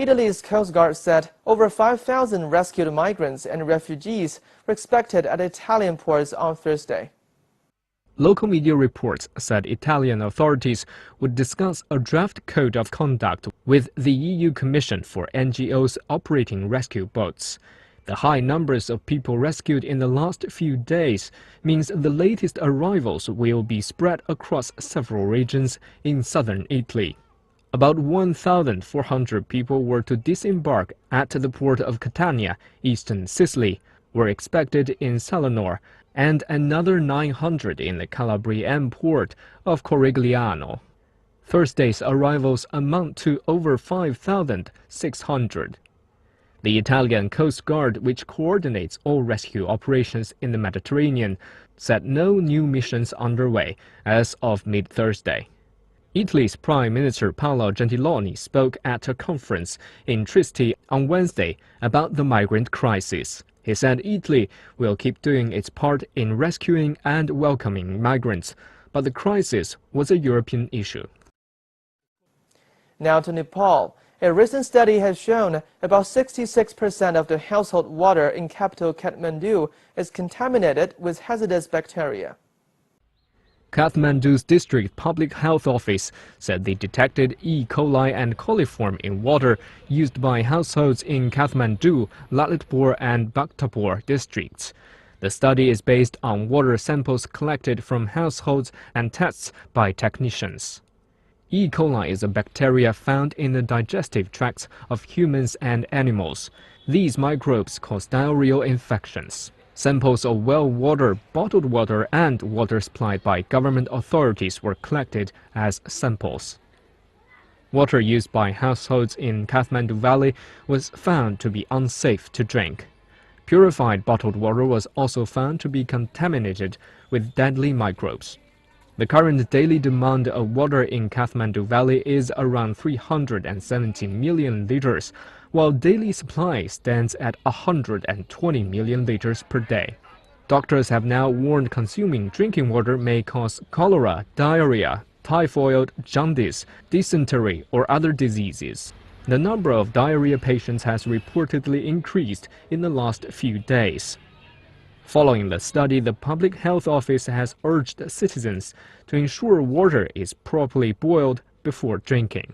Italy's Coast Guard said over 5,000 rescued migrants and refugees were expected at Italian ports on Thursday. Local media reports said Italian authorities would discuss a draft code of conduct with the EU Commission for NGOs operating rescue boats. The high numbers of people rescued in the last few days means the latest arrivals will be spread across several regions in southern Italy. About 1,400 people were to disembark at the port of Catania, eastern Sicily, were expected in Salerno, and another 900 in the Calabrian port of Corigliano. Thursday's arrivals amount to over 5,600. The Italian Coast Guard, which coordinates all rescue operations in the Mediterranean, said no new missions underway as of mid-Thursday. Italy's Prime Minister Paolo Gentiloni spoke at a conference in Trieste on Wednesday about the migrant crisis. He said Italy will keep doing its part in rescuing and welcoming migrants, but the crisis was a European issue. Now to Nepal. A recent study has shown about 66% of the household water in capital Kathmandu is contaminated with hazardous bacteria. Kathmandu's District Public Health Office said they detected E. coli and coliform in water used by households in Kathmandu, Lalitpur and Bhaktapur districts. The study is based on water samples collected from households and tests by technicians. E. coli is a bacteria found in the digestive tracts of humans and animals. These microbes cause diarrheal infections. Samples of well water, bottled water, and water supplied by government authorities were collected as samples. Water used by households in Kathmandu Valley was found to be unsafe to drink. Purified bottled water was also found to be contaminated with deadly microbes. The current daily demand of water in Kathmandu Valley is around 370 million liters, while daily supply stands at 120 million liters per day. Doctors have now warned consuming drinking water may cause cholera, diarrhea, typhoid, jaundice, dysentery, or other diseases. The number of diarrhea patients has reportedly increased in the last few days. Following the study, the Public Health Office has urged citizens to ensure water is properly boiled before drinking.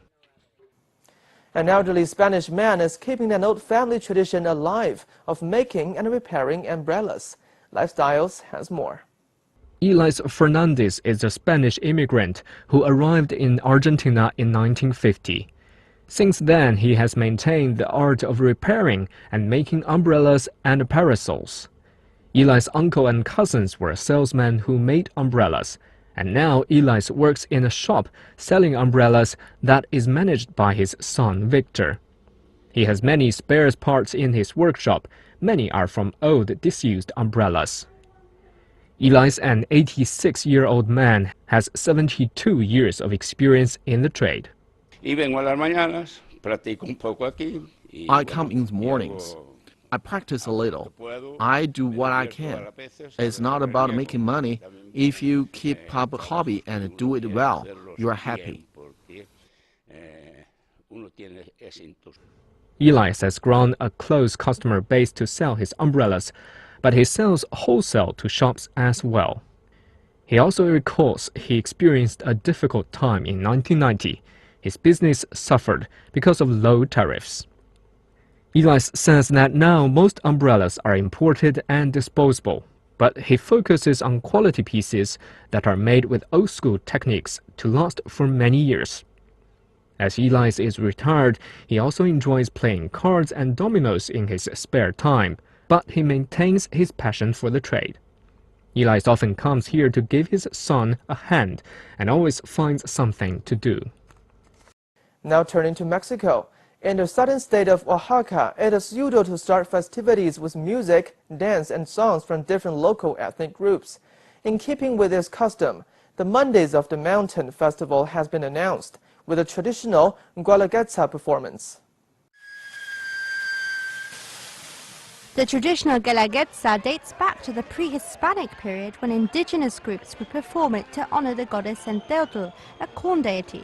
An elderly Spanish man is keeping an old family tradition alive of making and repairing umbrellas. Lifestyles has more. Elias Fernandez is a Spanish immigrant who arrived in Argentina in 1950. Since then, he has maintained the art of repairing and making umbrellas and parasols. Eli's uncle and cousins were salesmen who made umbrellas, and now Eli's works in a shop selling umbrellas that is managed by his son Victor. He has many spare parts in his workshop. Many are from old disused umbrellas. Eli's an 86-year-old man has 72 years of experience in the trade. I come in the mornings. I practice a little. I do what I can. It's not about making money. If you keep up a hobby and do it well, you are happy. Elias has grown a close customer base to sell his umbrellas, but he sells wholesale to shops as well. He also recalls he experienced a difficult time in 1990. His business suffered because of low tariffs. Elias says that now most umbrellas are imported and disposable, but he focuses on quality pieces that are made with old-school techniques to last for many years. As Elias is retired, he also enjoys playing cards and dominoes in his spare time, but he maintains his passion for the trade. Elias often comes here to give his son a hand and always finds something to do. Now turning to Mexico. In the southern state of Oaxaca, it is usual to start festivities with music, dance, and songs from different local ethnic groups. In keeping with this custom, the Mondays of the Mountain Festival has been announced, with a traditional Guelaguetza performance. The traditional Guelaguetza dates back to the pre-Hispanic period when indigenous groups would perform it to honor the goddess Centeotl, a corn deity.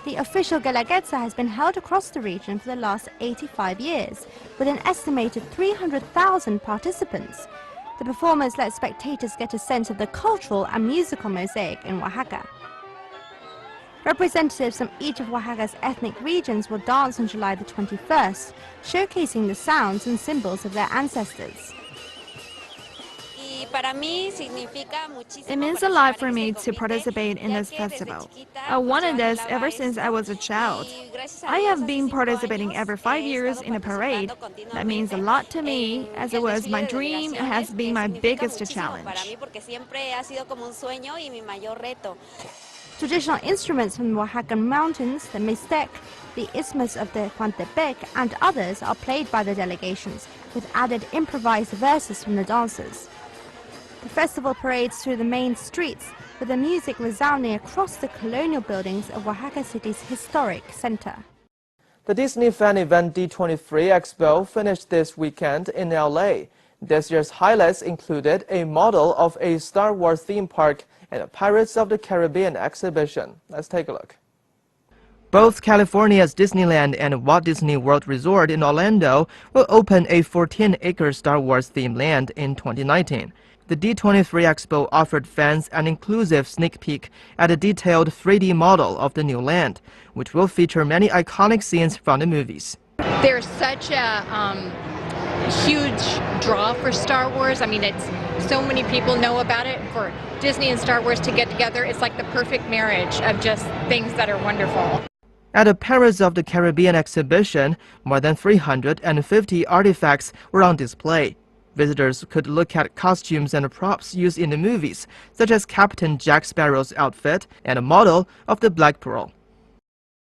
The official Gelagetsa has been held across the region for the last 85 years, with an estimated 300,000 participants. The performers let spectators get a sense of the cultural and musical mosaic in Oaxaca. Representatives from each of Oaxaca's ethnic regions will dance on July the 21st, showcasing the sounds and symbols of their ancestors. It means a lot for me to participate in this festival. I wanted this ever since I was a child. I have been participating every 5 years in a parade. That means a lot to me, as it was my dream and has been my biggest challenge. Traditional instruments from the Oaxacan mountains, the Mixtec, the Isthmus of the Coantepec, and others are played by the delegations, with added improvised verses from the dancers. The festival parades through the main streets, with the music resounding across the colonial buildings of Oaxaca City's historic center. The Disney fan event D23 Expo finished this weekend in LA. This year's highlights included a model of a Star Wars theme park and a Pirates of the Caribbean exhibition. Let's take a look. Both California's Disneyland and Walt Disney World Resort in Orlando will open a 14-acre Star Wars themed land in 2019. The D23 Expo offered fans an inclusive sneak peek at a detailed 3D model of the new land, which will feature many iconic scenes from the movies. There's such a huge draw for Star Wars. I mean, it's so many people know about it. For Disney and Star Wars to get together, it's like the perfect marriage of just things that are wonderful. At the Pirates of the Caribbean exhibition, more than 350 artifacts were on display. Visitors could look at costumes and props used in the movies, such as Captain Jack Sparrow's outfit and a model of the Black Pearl.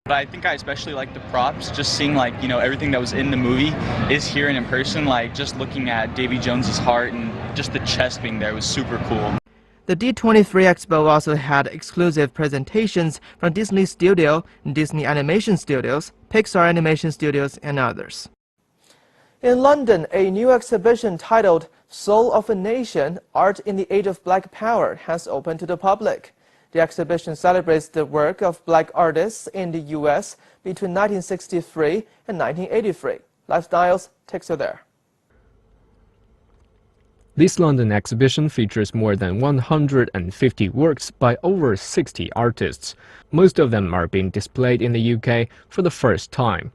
But I think I especially like the props, just seeing everything that was in the movie is here and in person, just looking at Davy Jones's heart and just the chest being there was super cool. The D23 Expo also had exclusive presentations from Disney Studio, Disney Animation Studios, Pixar Animation Studios, and others. In London, a new exhibition titled Soul of a Nation, Art in the Age of Black Power has opened to the public. The exhibition celebrates the work of black artists in the U.S. between 1963 and 1983. Lifestyles takes you there. This London exhibition features more than 150 works by over 60 artists. Most of them are being displayed in the UK for the first time.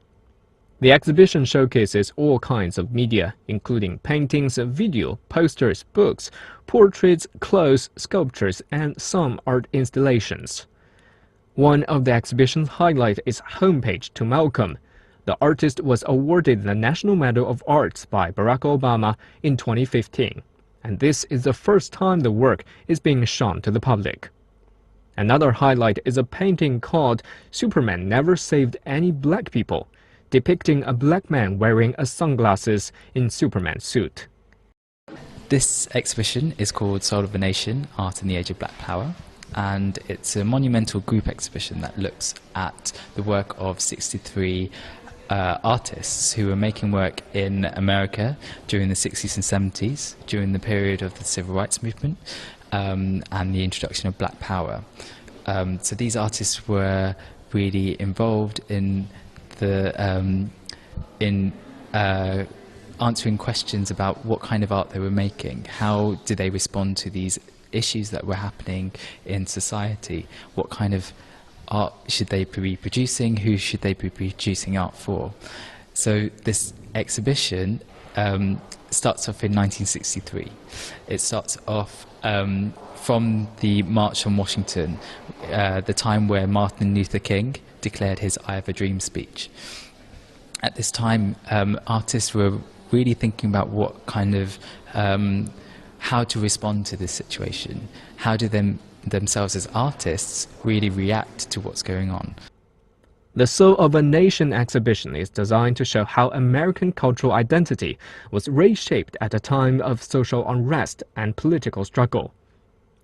The exhibition showcases all kinds of media, including paintings, video, posters, books, portraits, clothes, sculptures, and some art installations. One of the exhibition's highlights is Homepage to Malcolm. The artist was awarded the National Medal of Arts by Barack Obama in 2015, and this is the first time the work is being shown to the public. Another highlight is a painting called Superman Never Saved Any Black People, depicting a black man wearing sunglasses in Superman suit. This exhibition is called Soul of a Nation, Art in the Age of Black Power, and it's a monumental group exhibition that looks at the work of 63 artists who were making work in America during the 60s and 70s, during the period of the Civil Rights Movement and the introduction of Black Power. So these artists were really involved in answering questions about what kind of art they were making, how did they respond to these issues that were happening in society, what kind of art should they be producing, who should they be producing art for. So this exhibition starts off in 1963. It starts off from the March on Washington, the time where Martin Luther King declared his I Have a Dream speech. At this time, artists were really thinking about what kind of, how to respond to this situation. How do themselves as artists really react to what's going on? The Soul of a Nation exhibition is designed to show how American cultural identity was reshaped at a time of social unrest and political struggle.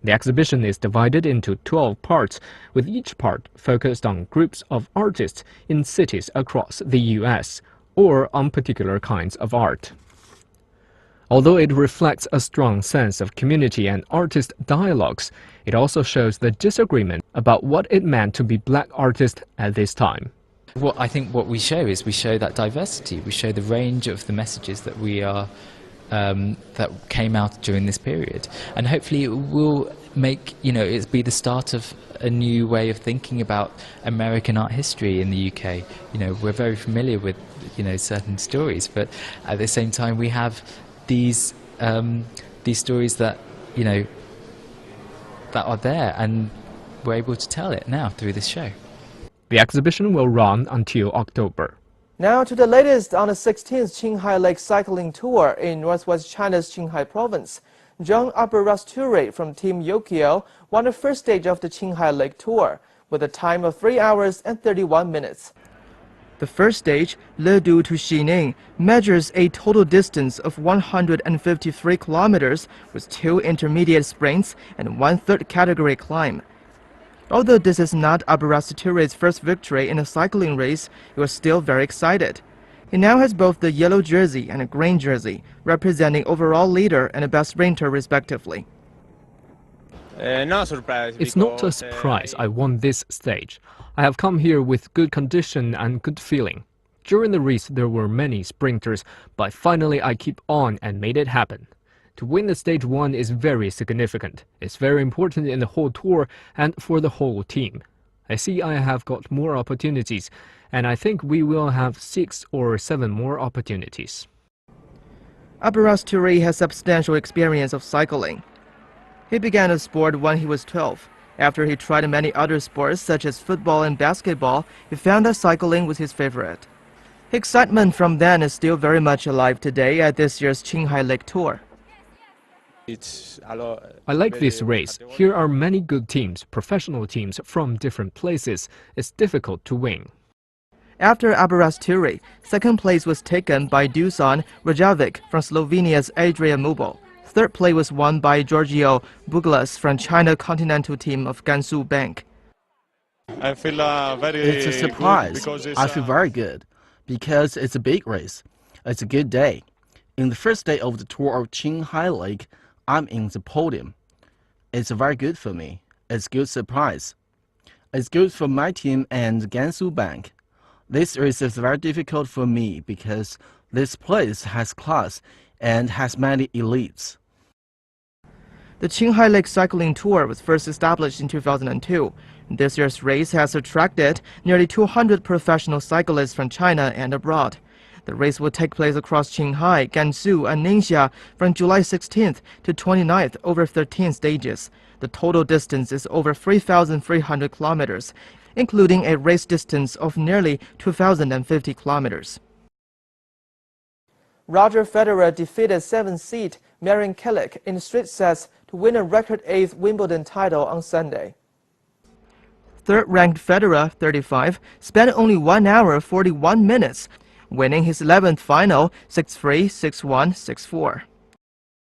The exhibition is divided into 12 parts, with each part focused on groups of artists in cities across the U.S., or on particular kinds of art. Although it reflects a strong sense of community and artist dialogues, it also shows the disagreement about what it meant to be black artists at this time. I think what we show is we show that diversity. We show the range of the messages that we are that came out during this period, and hopefully it will make it be the start of a new way of thinking about American art history in the UK. We're very familiar with certain stories, but at the same time we have these stories that that are there, and we're able to tell it now through this show. The exhibition will run until October. Now to the latest on the 16th Qinghai Lake Cycling Tour in northwest China's Qinghai province. Zhang Abarasture from Team Yokio won the first stage of the Qinghai Lake Tour with a time of 3 hours and 31 minutes. The first stage, Ledu to Xining, measures a total distance of 153 kilometers with 2 intermediate sprints and 1/3 category climb. Although this is not Abarasuture's first victory in a cycling race, he was still very excited. He now has both the yellow jersey and a green jersey, representing overall leader and the best sprinter respectively. It's not a surprise I won this stage. I have come here with good condition and good feeling. During the race there were many sprinters, but finally I keep on and made it happen. To win the stage 1 is very significant. It's very important in the whole tour and for the whole team. I see I have got more opportunities, and I think we will have 6 or 7 more opportunities. Abarasture has substantial experience of cycling. He began the sport when he was 12. After he tried many other sports such as football and basketball, he found that cycling was his favorite. His excitement from then is still very much alive today at this year's Qinghai Lake Tour. I like this race. Here are many good teams, professional teams from different places. It's difficult to win. After Abarasture, second place was taken by Dusan Rajovic from Slovenia's Adria Mobile. Third place was won by Giorgio Buglas from China Continental Team of Gansu Bank. I feel It's a surprise. I feel very good because it's a big race. It's a good day. In the first day of the tour of Qinghai Lake, I'm in the podium. It's very good for me. It's a good surprise. It's good for my team and Gansu Bank. This race is very difficult for me because this place has class and has many elites. The Qinghai Lake Cycling Tour was first established in 2002. This year's race has attracted nearly 200 professional cyclists from China and abroad. The race will take place across Qinghai, Gansu, and Ningxia from July 16th to 29th over 13 stages. The total distance is over 3,300 kilometers, including a race distance of nearly 2,050 kilometers. Roger Federer defeated 7th seed Marin Cilic in straight sets to win a record 8th Wimbledon title on Sunday. Third-ranked Federer, 35, spent only 1 hour 41 minutes, winning his 11th final 6-3, 6-1, 6-4.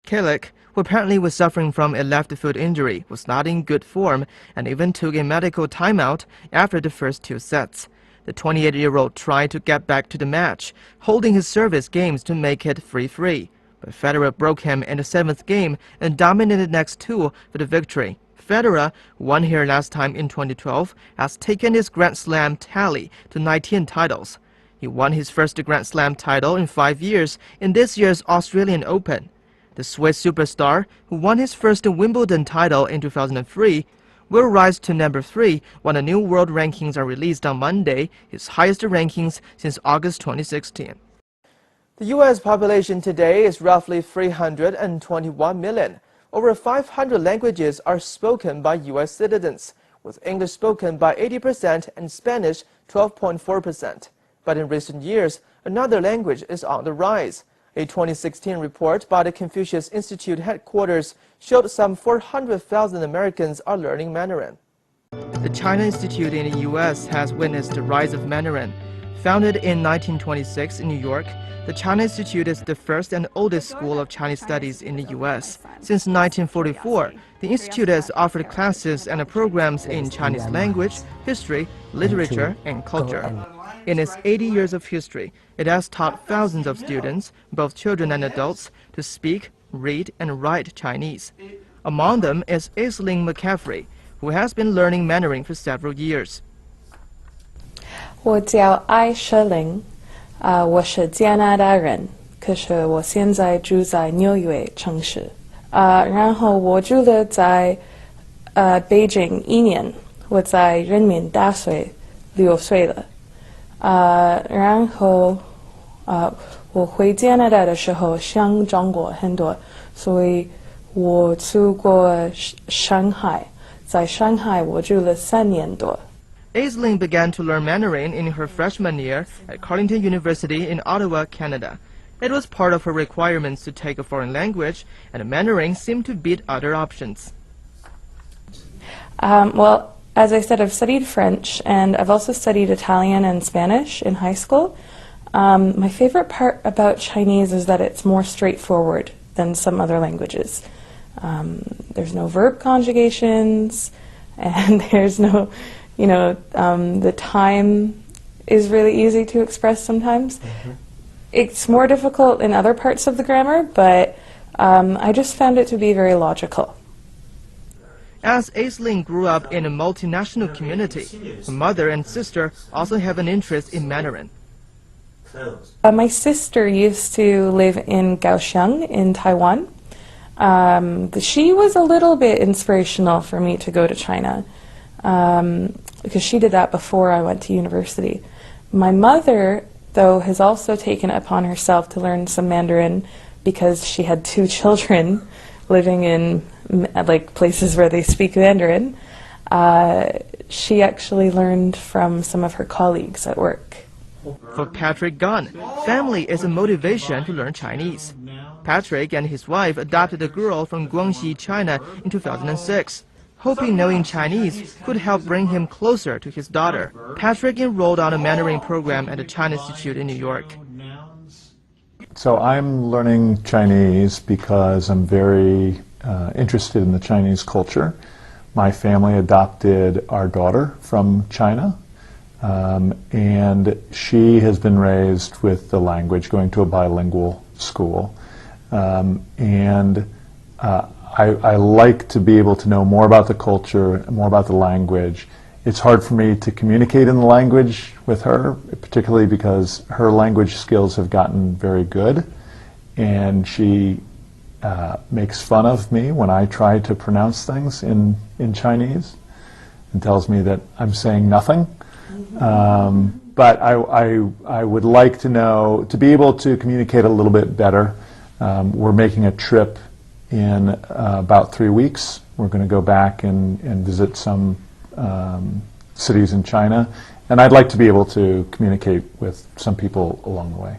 Cilic, who apparently was suffering from a left foot injury, was not in good form and even took a medical timeout after the first 2 sets. The 28-year-old tried to get back to the match, holding his service games to make it 3-3. But Federer broke him in the 7th game and dominated the next 2 for the victory. Federer, who won here last time in 2012, has taken his Grand Slam tally to 19 titles. He won his first Grand Slam title in 5 years in this year's Australian Open. The Swiss superstar, who won his first Wimbledon title in 2003, will rise to number 3 when the new world rankings are released on Monday, his highest rankings since August 2016. The U.S. population today is roughly 321 million. Over 500 languages are spoken by U.S. citizens, with English spoken by 80% and Spanish 12.4%. But in recent years, another language is on the rise. A 2016 report by the Confucius Institute headquarters showed some 400,000 Americans are learning Mandarin. The China Institute in the U.S. has witnessed the rise of Mandarin. Founded in 1926 in New York, the China Institute is the first and oldest school of Chinese studies in the U.S. Since 1944, the Institute has offered classes and programs in Chinese language, history, literature, and culture. In its 80 years of history, it has taught thousands of students, both children and adults, to speak, read, and write Chinese. Among them is Aisling McCaffrey, who has been learning Mandarin for several years. 我叫艾舍玲，我是加拿大人，可是我现在住在纽约城市，然后我住了在北京1年，我在人民大学6岁了，然后我回加拿大的时候想中国很多，所以我去过上海，在上海我住了3年多。 Aisling began to learn Mandarin in her freshman year at Carleton University in Ottawa, Canada. It was part of her requirements to take a foreign language, and Mandarin seemed to beat other options. Well, as I said, I've studied French, and I've also studied Italian and Spanish in high school. My favorite part about Chinese is that it's more straightforward than some other languages. There's no verb conjugations, and there's no, the time is really easy to express sometimes. It's more difficult in other parts of the grammar, but I just found it to be very logical. As Aisling grew up in a multinational community, her mother and sister also have an interest in Mandarin. My sister used to live in Kaohsiung in Taiwan. She was a little bit inspirational for me to go to China because she did that before I went to university. My mother, though, has also taken it upon herself to learn some Mandarin because she had 2 children living in places where they speak Mandarin. She actually learned from some of her colleagues at work. For Patrick Gunn, family is a motivation to learn Chinese. Patrick and his wife adopted a girl from Guangxi, China in 2006. Hoping knowing Chinese could help bring him closer to his daughter, Patrick enrolled on a Mandarin program at the China Institute in New York. So I'm learning Chinese because I'm very interested in the Chinese culture. My family adopted our daughter from China, and she has been raised with the language, going to a bilingual school. I like to be able to know more about the culture, more about the language. It's hard for me to communicate in the language with her, particularly because her language skills have gotten very good, and she makes fun of me when I try to pronounce things in Chinese and tells me that I'm saying nothing. But I would like to be able to communicate a little bit better. We're making a trip in about 3 weeks. We're going to go back and visit some cities in China, and I'd like to be able to communicate with some people along the way.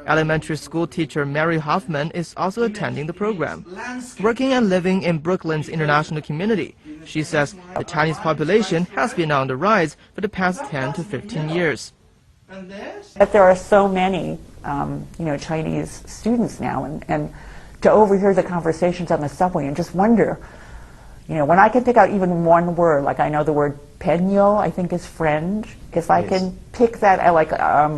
Elementary school teacher Mary Hoffman is also attending the program. Working and living in Brooklyn's international community, she says the Chinese population has been on the rise for the past 10 to 15 years. But there are so many, Chinese students now, and to overhear the conversations on the subway and just wonder, when I can pick out even one word, like I know the word peño, I think is friend. If I can pick that,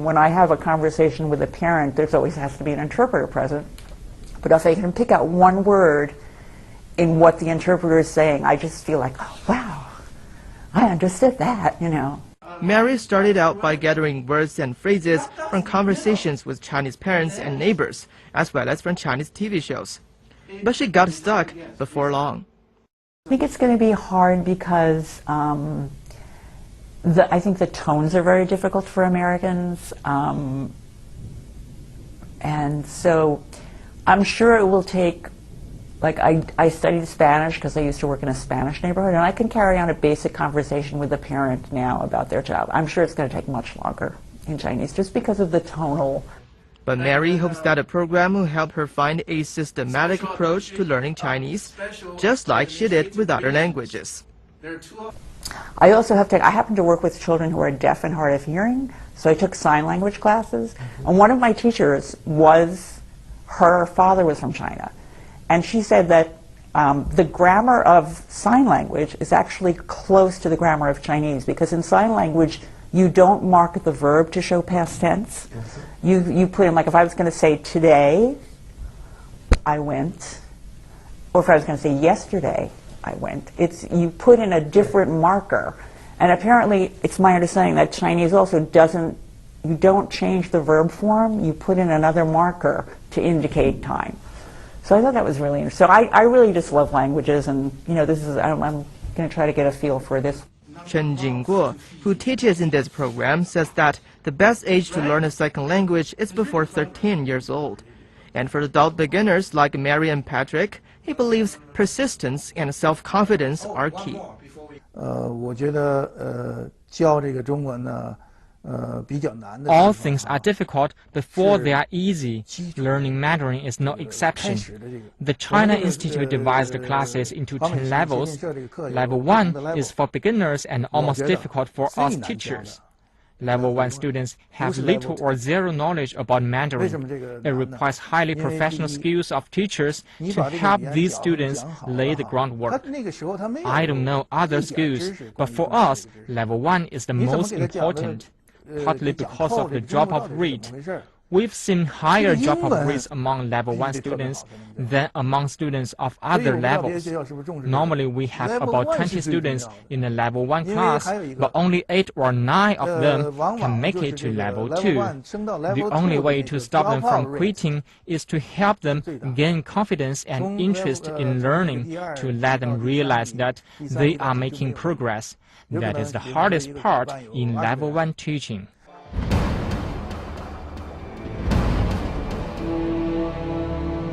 when I have a conversation with a parent, there's always has to be an interpreter present. But if I can pick out one word in what the interpreter is saying, I just feel like, oh, wow, I understood that, Mary started out by gathering words and phrases from conversations with Chinese parents and neighbors, as well as from Chinese TV shows. But she got stuck before long. I think it's going to be hard because I think the tones are very difficult for Americans. And so I'm sure it will take, I studied Spanish because I used to work in a Spanish neighborhood, and I can carry on a basic conversation with a parent now about their child. I'm sure it's going to take much longer in Chinese just because of the tonal. But Mary hopes that a program will help her find a systematic approach to learning Chinese, just like she did with other languages. I happen to work with children who are deaf and hard of hearing, so I took sign language classes, and one of my teachers her father was from China. And she said that the grammar of sign language is actually close to the grammar of Chinese, because in sign language, you don't mark the verb to show past tense. You put in, like if I was going to say today, I went, or if I was going to say yesterday, I went. You put in a different marker. And apparently, it's my understanding that Chinese also you don't change the verb form, you put in another marker to indicate time. So I thought that was really interesting. So I really just love languages, and I'm going to try to get a feel for this. Chen Jingguo, who teaches in this program, says that the best age to learn a second language is before 13 years old. And for adult beginners like Mary and Patrick, he believes persistence and self-confidence are key. 我觉得教这个中文呢。 All things are difficult before they are easy. Learning Mandarin is no exception. The China Institute divides the classes into 10 levels. Level 1 is for beginners and almost difficult for us teachers. Level 1 students have little or zero knowledge about Mandarin. It requires highly professional skills of teachers to help these students lay the groundwork. I don't know other schools, but for us, Level 1 is the most important. Partly because of the drop-off rate. We've seen higher drop-off rates among Level 1 students than among students of other levels. Normally, we have about 20 students in a Level 1 class, but only 8 or 9 of them can make it to Level 2. The only way to stop them from quitting is to help them gain confidence and interest in learning, to let them realize that they are making progress. That is the hardest part in Level 1 teaching.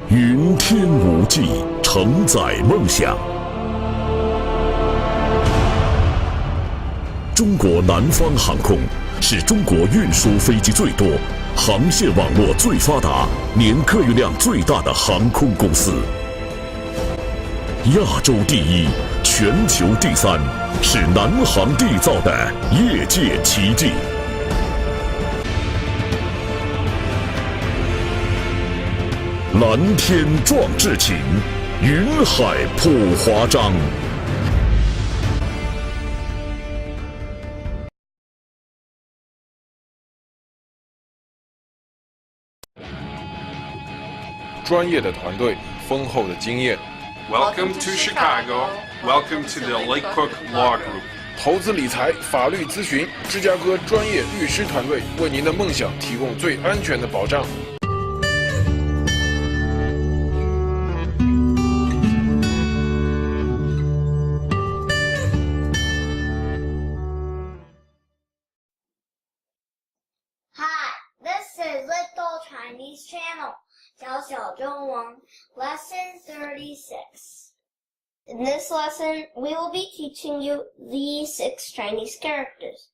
云天无际，承载梦想。中国南方航空是中国运输飞机最多、航线网络最发达、年客运量最大的航空公司。亚洲第一，全球第三，是南航缔造的业界奇迹。蓝天壮志情，云海谱华章。专业的团队，丰厚的经验。Welcome to Chicago. Welcome to the Lake Cook Law Group. 投资理财、法律咨询，芝加哥专业律师团队为您的梦想提供最安全的保障。Hi, this is Little Chinese Channel. 小小中文 Lesson 36. In this lesson, we will be teaching you these 6 Chinese characters.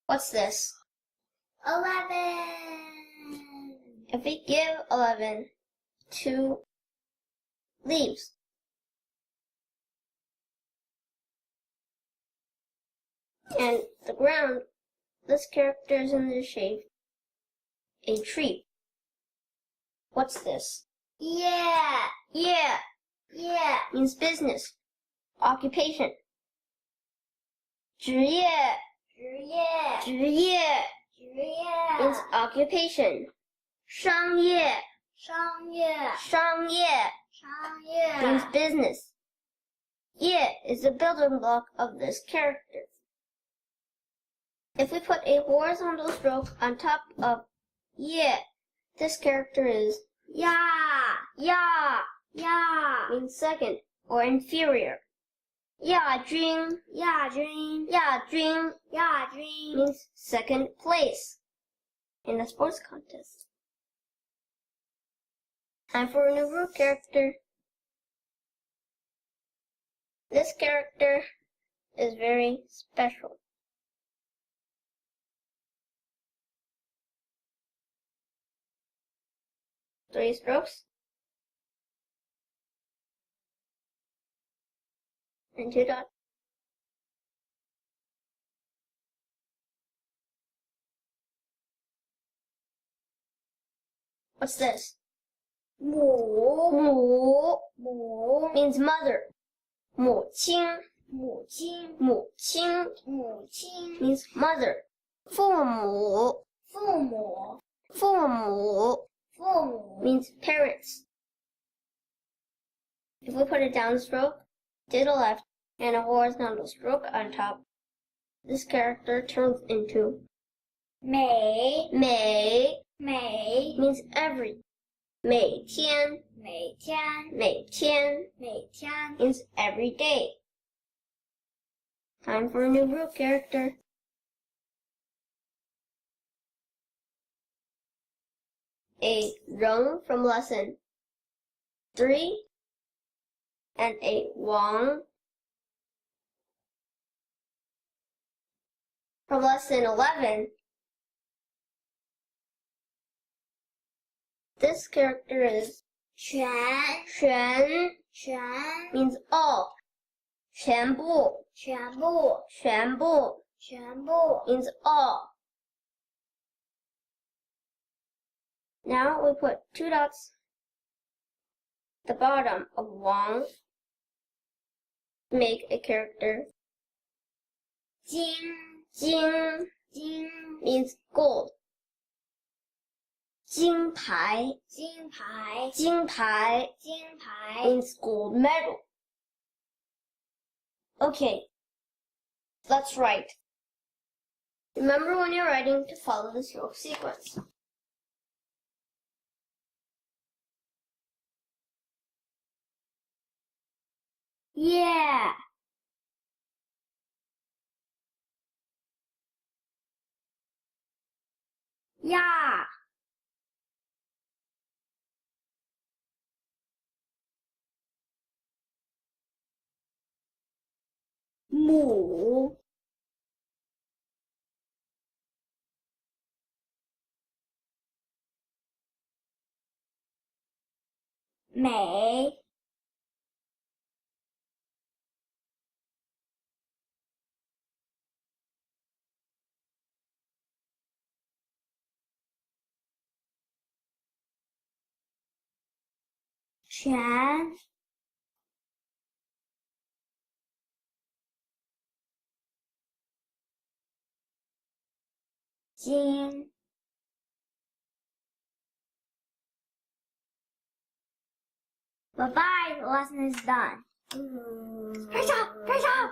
What's this? 11. If we give 11 2 leaves, and the ground, this character is in the shape a tree. What's this? Yeah means business, occupation. 职业 means occupation. 商业 means business. 业 is the building block of this character. If we put a horizontal stroke on top of 业, this character is 呀 means second or inferior. 亚军 means second place in a sports contest. And for a new group character, this character is very special. Three strokes and 2 dots. What's this? 母 means mother. 母亲 means mother. 父母means parents. If we put a downstroke to the left and a horizontal stroke on top, this character turns into 每 means every. 每天 means every day. Time for a new group character. A 人 from lesson 3 and a 王 from lesson 11. This character is 全 means all. 全部 means all. Now we put 2 dots at the bottom of Wang to make a character. 金 means gold. 金牌 means gold medal. Okay, let's write. Remember when you're writing to follow the stroke sequence. Yeah. Yeah. Mu. 美 全 金 Bye-bye, the lesson is done. Great job! Great job!